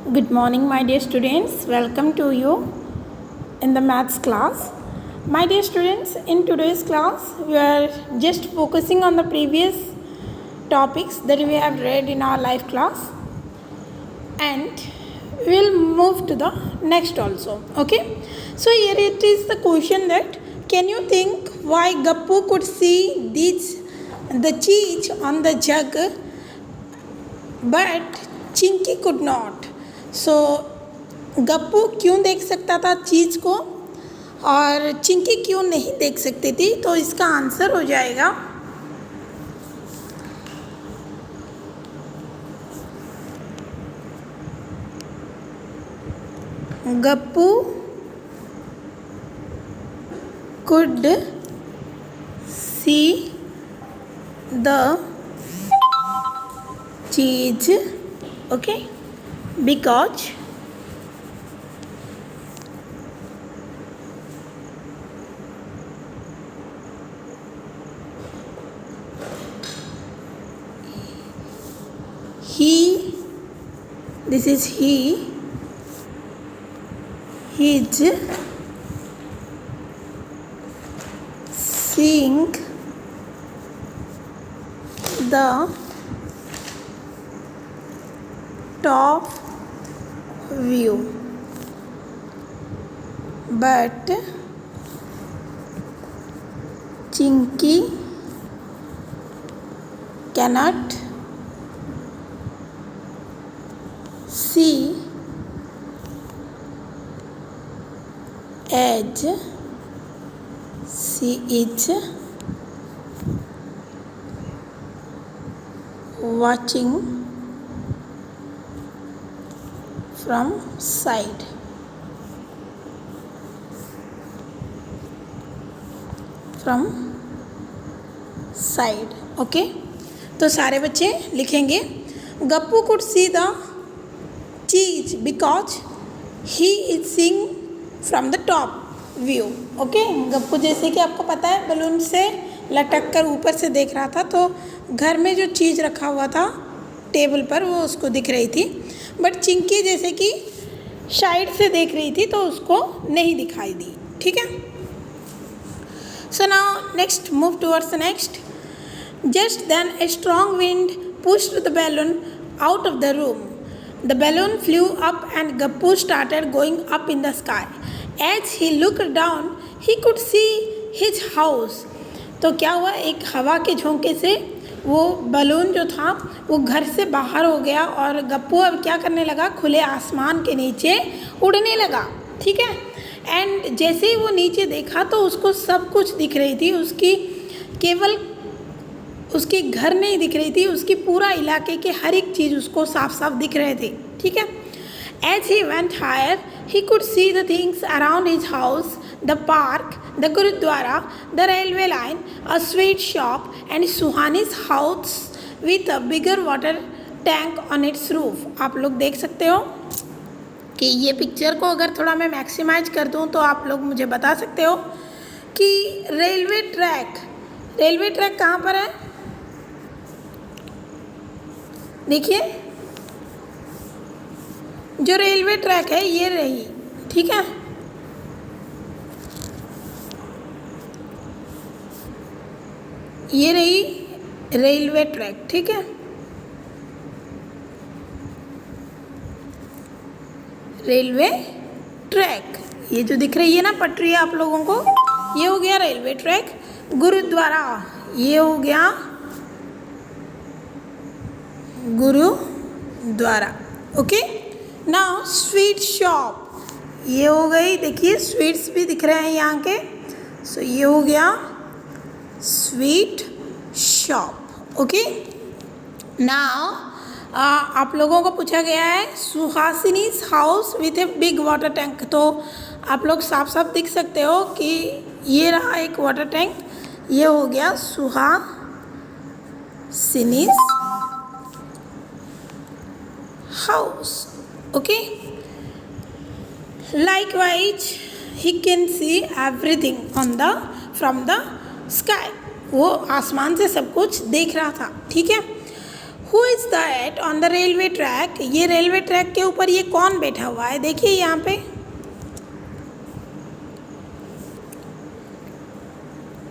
Good morning, my dear students. Welcome to you in the maths class. My dear students, in today's class, we are just focusing on the previous topics that we have read in our live class, and we will move to the next also. Okay. So here it is the question that can you think why Gappu could see the cheese on the jug but Chinki could not. So Gappu क्यों देख सकता था चीज़ को और चिंकी क्यों नहीं देख सकती थी? तो इसका आंसर हो जाएगा गप्पू कुड सी द चीज, okay, because this is he is seeing the top view but Chinky cannot see as she is watching from side. Okay. तो सारे बच्चे लिखेंगे गप्पू कुड सी द चीज because he is seeing from the top view. Okay. Gappu जैसे कि आपको पता है बलून से लटक कर ऊपर से देख रहा था, तो घर में जो चीज़ रखा हुआ था टेबल पर वो उसको दिख रही थी, बट चिंकी जैसे कि साइड से देख रही थी तो उसको नहीं दिखाई दी. ठीक है. So now next move towards the next. Just then a strong wind pushed the balloon out of the room. The balloon flew up and Gappu started going up in the sky. As he looked down he could see his house. तो क्या हुआ, एक हवा के झोंके से वो balloon जो था वो घर से बाहर हो गया और गप्पू अब क्या करने लगा, खुले आसमान के नीचे उड़ने लगा. ठीक है. एंड जैसे ही वो नीचे देखा तो उसको सब कुछ दिख रही थी, उसकी केवल उसके घर नहीं दिख रही थी, उसकी पूरा इलाके के हर एक चीज़ उसको साफ साफ दिख रहे थे. ठीक है. As he went higher he could see the things around his house, the park, the Gurudwara, the railway line, a sweet shop and Suhani's house with a bigger water tank on its roof. आप लोग देख सकते हो कि ये picture को अगर थोड़ा मैं मैक्सिमाइज कर दूँ तो आप लोग मुझे बता सकते हो कि रेलवे ट्रैक कहाँ पर है. देखिए जो रेलवे ट्रैक है ये रही. ठीक है. ये रही रेलवे ट्रैक. ठीक है. रेलवे ट्रैक ये जो दिख रही है ना पटरी आप लोगों को, ये हो गया रेलवे ट्रैक. गुरुद्वारा ये हो गया gurdwara. Okay. Now sweet shop ये हो गई. देखिए स्वीट्स भी दिख रहे हैं यहाँ के. सो ये हो गया स्वीट शॉप. ओके. नाउ आप लोगों को पूछा गया है Suhasini's house with a big water tank. तो आप लोग साफ साफ दिख सकते हो कि ये रहा एक वाटर टैंक, ये हो गया Suhasini's house. Okay. Likewise, he can see everything from the sky. वो आसमान से सब कुछ देख रहा था. ठीक है. Who is that on the railway track? ये रेलवे ट्रैक के ऊपर ये कौन बैठा हुआ है? देखिए यहाँ पे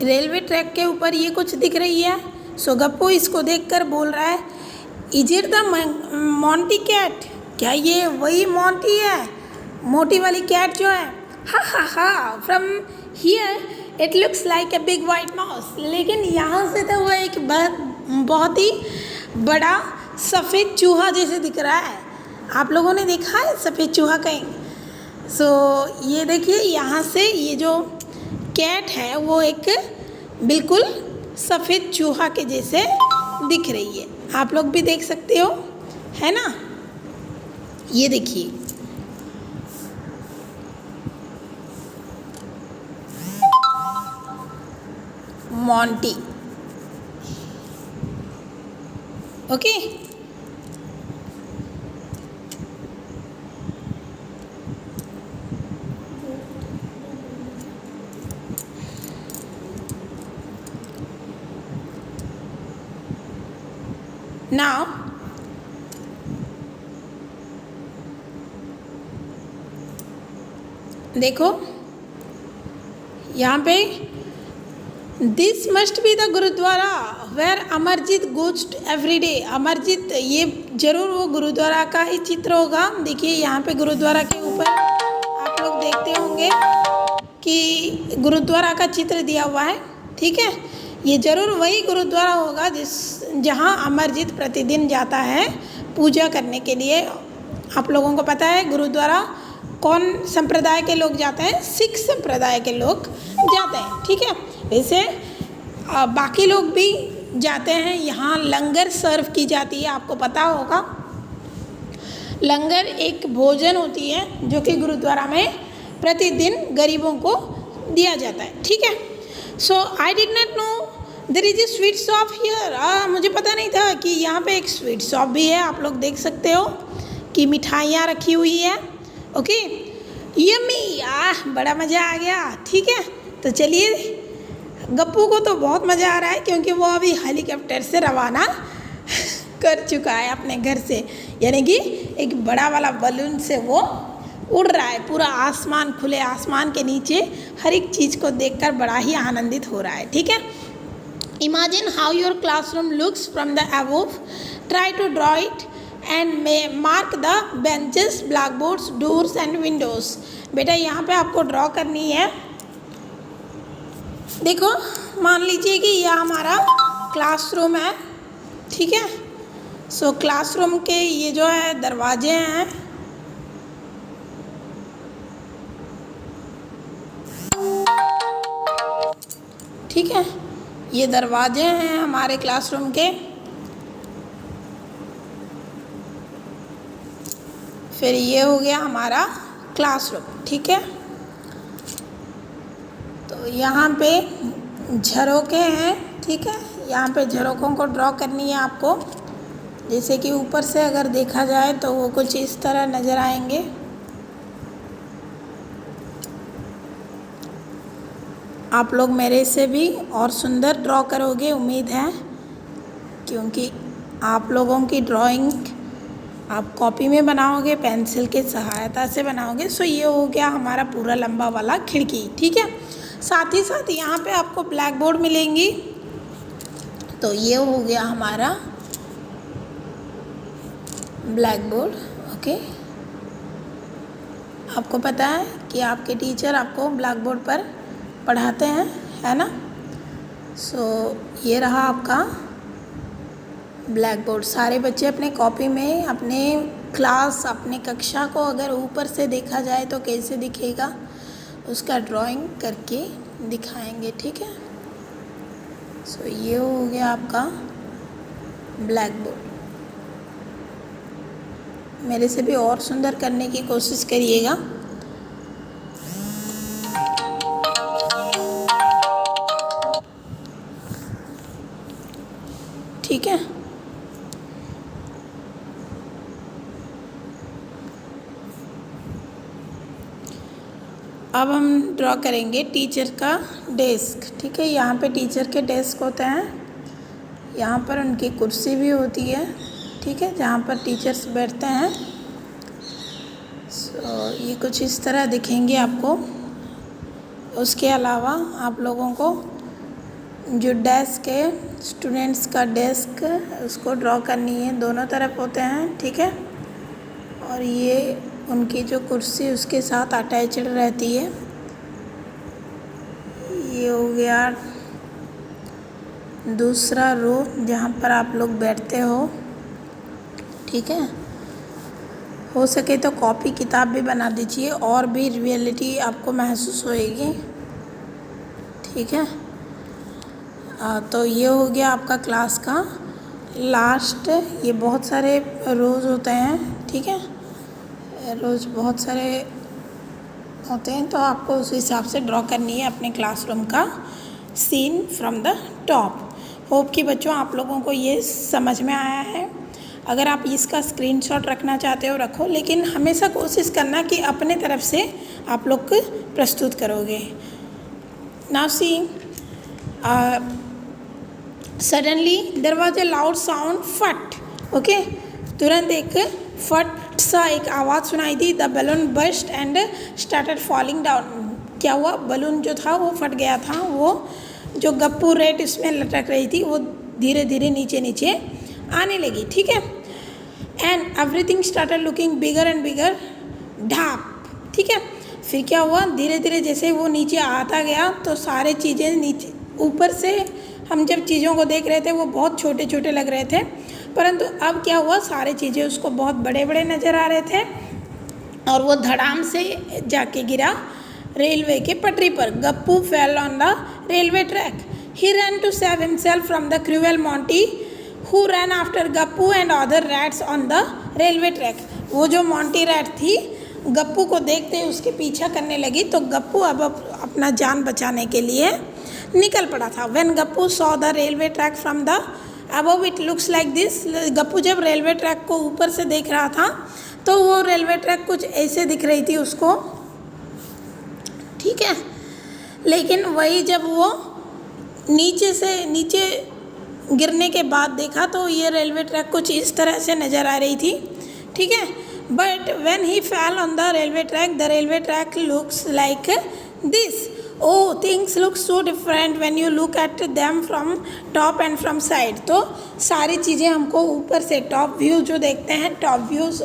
रेलवे ट्रैक के ऊपर ये कुछ दिख रही है। सो गप्पू इसको देखकर बोल रहा है, is it the Monty cat? क्या ये वही मोंटी है, मोटी वाली कैट जो है? हा हा हा, from here it looks like a big white mouse. लेकिन यहाँ से तो वो एक बहुत ही बड़ा सफ़ेद चूहा जैसे दिख रहा है। आप लोगों ने देखा है सफ़ेद चूहा कहीं? सो ये देखिए यहाँ से ये जो कैट है वो एक बिल्कुल सफ़ेद चूहा के जैसे दिख रही है। आप लोग भी देख सकते हो, है ना? ये देखिए, मोंटी। ओके, नाउ देखो यहाँ पे, this must be the gurdwara where Amarjeet goes every day. Amarjeet, ये जरूर वो गुरुद्वारा का ही चित्र होगा। देखिए यहाँ पे गुरुद्वारा के ऊपर आप लोग देखते होंगे कि गुरुद्वारा का चित्र दिया हुआ है, ठीक है? ये जरूर वही गुरुद्वारा होगा जहाँ अमरजीत प्रतिदिन जाता है पूजा करने के लिए। आप लोगों को पता है गुरुद्वारा कौन संप्रदाय के लोग जाते हैं? सिख संप्रदाय के लोग जाते हैं, ठीक है? वैसे बाकी लोग भी जाते हैं। यहाँ लंगर सर्व की जाती है, आपको पता होगा। लंगर एक भोजन होती है जो कि गुरुद्वारा में प्रतिदिन गरीबों को दिया जाता है, ठीक है? So I did not know there is a sweet shop here. मुझे पता नहीं था कि यहाँ पे एक स्वीट शॉप भी है। आप लोग देख सकते हो कि मिठाइयाँ रखी हुई है। ओके, यम्मी, बड़ा मज़ा आ गया, ठीक है? तो चलिए, गप्पू को तो बहुत मज़ा आ रहा है क्योंकि वो अभी हेलीकॉप्टर से रवाना कर चुका है अपने घर से। यानी कि एक बड़ा वाला बलून से वो उड़ रहा है पूरा आसमान, खुले आसमान के नीचे हर एक चीज़ को देखकर बड़ा ही आनंदित हो रहा है, ठीक है? Imagine how your classroom looks from the above. Try to draw it and mark the benches, blackboards, doors and windows. बेटा यहाँ पे आपको ड्रॉ करनी है। देखो, मान लीजिए कि यह हमारा क्लासरूम है, ठीक है? सो क्लासरूम के ये जो है दरवाजे हैं, ठीक है? ये दरवाजे हैं हमारे क्लासरूम के। फिर ये हो गया हमारा क्लासरूम, ठीक है? तो यहाँ पे झरोखे हैं, ठीक है? यहाँ पे झरोखों को ड्रॉ करनी है आपको। जैसे कि ऊपर से अगर देखा जाए तो वो कुछ इस तरह नज़र आएंगे। आप लोग मेरे से भी और सुंदर ड्रॉ करोगे, उम्मीद है, क्योंकि आप लोगों की ड्राइंग आप कॉपी में बनाओगे, पेंसिल के सहायता से बनाओगे। सो ये हो गया हमारा पूरा लंबा वाला खिड़की, ठीक है? साथ ही साथ यहाँ पे आपको ब्लैक बोर्ड मिलेंगी। तो ये हो गया हमारा ब्लैक बोर्ड, ओके? आपको पता है कि आपके टीचर आपको ब्लैक बोर्ड पर पढ़ाते हैं, है ना? सो ये रहा आपका ब्लैक बोर्ड। सारे बच्चे अपने कॉपी में अपने क्लास, अपने कक्षा को अगर ऊपर से देखा जाए तो कैसे दिखेगा उसका ड्राइंग करके दिखाएंगे, ठीक है? सो ये हो गया आपका ब्लैक बोर्ड। मेरे से भी और सुंदर करने की कोशिश करिएगा। ठीक है? अब हम ड्रॉ करेंगे टीचर का डेस्क, ठीक है? यहाँ पे टीचर के डेस्क होते हैं, यहाँ पर उनकी कुर्सी भी होती है। ठीक है, जहाँ पर टीचर्स बैठते हैं। ये कुछ इस तरह दिखेंगे आपको। उसके अलावा आप लोगों को जो डेस्क है, स्टूडेंट्स का डेस्क, उसको ड्रॉ करनी है, दोनों तरफ होते हैं, ठीक है। और ये उनकी जो कुर्सी उसके साथ अटैच्ड रहती है। ये हो गया दूसरा रो जहाँ पर आप लोग बैठते हो, ठीक है। हो सके तो कॉपी किताब भी बना दीजिए और भी रियलिटी आपको महसूस होएगी, ठीक है। तो ये हो गया आपका क्लास का लास्ट। ये बहुत सारे रोज़ होते हैं, ठीक है, रोज़ बहुत सारे होते हैं, तो आपको उस हिसाब से ड्रॉ करनी है अपने क्लासरूम का scene from the top. Hope कि बच्चों आप लोगों को ये समझ में आया है। अगर आप इसका स्क्रीनशॉट रखना चाहते हो रखो, लेकिन हमेशा कोशिश करना कि अपने तरफ से आप लोग प्रस्तुत करोगे। Now see, suddenly there was a loud sound, फट, ओके। तुरंत एक फट सा एक आवाज़ सुनाई दी। The balloon burst and started falling down. क्या हुआ? बलून जो था वो फट गया था। वो जो गप्पू रेट इसमें लटक रही थी वो धीरे धीरे नीचे नीचे आने लगी, ठीक है। And everything started looking bigger and bigger, ढाप, ठीक है। फिर क्या हुआ? धीरे धीरे जैसे वो नीचे आता गया तो सारे चीज़ें नीचे, ऊपर से हम जब चीज़ों को देख रहे थे वो बहुत छोटे छोटे लग रहे थे, परंतु अब क्या हुआ, सारे चीज़ें उसको बहुत बड़े बड़े नज़र आ रहे थे और वो धड़ाम से जाके गिरा रेलवे के पटरी पर। Gappu fell on the railway track. He ran to save himself from the cruel Monty who ran after Gappu and other rats on the railway track. वो जो मोंटी रैट थी गप्पू को देखते ही उसके पीछा करने लगी, तो गप्पू अब अपना जान बचाने के लिए निकल पड़ा था। When Gappu saw the railway track from the above it looks like this. Gappu जब रेलवे ट्रैक को ऊपर से देख रहा था तो वो रेलवे ट्रैक कुछ ऐसे दिख रही थी उसको, ठीक है। लेकिन वही जब वो नीचे गिरने के बाद देखा तो ये रेलवे ट्रैक कुछ इस तरह से नज़र आ रही थी, ठीक है। But when he fail on the railway track looks like this. Oh, things look so different when you look at them from top and from side। तो सारी चीज़ें हमको ऊपर से टॉप व्यू जो देखते हैं, टॉप व्यूज़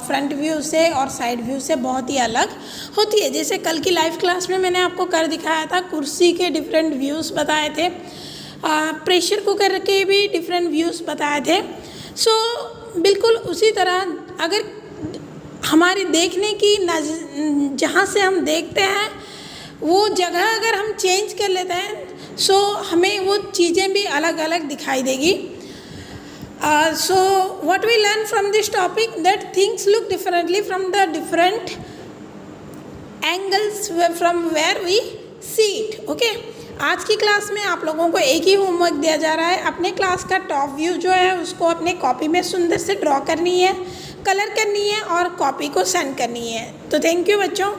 फ्रंट व्यू से और साइड व्यू से बहुत ही अलग होती है। जैसे कल की लाइव क्लास में मैंने आपको कर दिखाया था, कुर्सी के डिफरेंट व्यूज़ बताए थे, प्रेशर कुकर के भी डिफरेंट व्यूज़ बताए थे। सो बिल्कुल उसी तरह अगर हमारी देखने की जहाँ से हम देखते हैं वो जगह अगर हम चेंज कर लेते हैं सो हमें वो चीज़ें भी अलग अलग दिखाई देगी। So what we learn from this topic, that things look differently from the different angles from where we see it, okay. आज की क्लास में आप लोगों को एक ही होमवर्क दिया जा रहा है, अपने क्लास का टॉप व्यू जो है उसको अपने कॉपी में सुंदर से ड्रॉ करनी है, कलर करनी है और कॉपी को सेंड करनी है। तो थैंक यू बच्चों।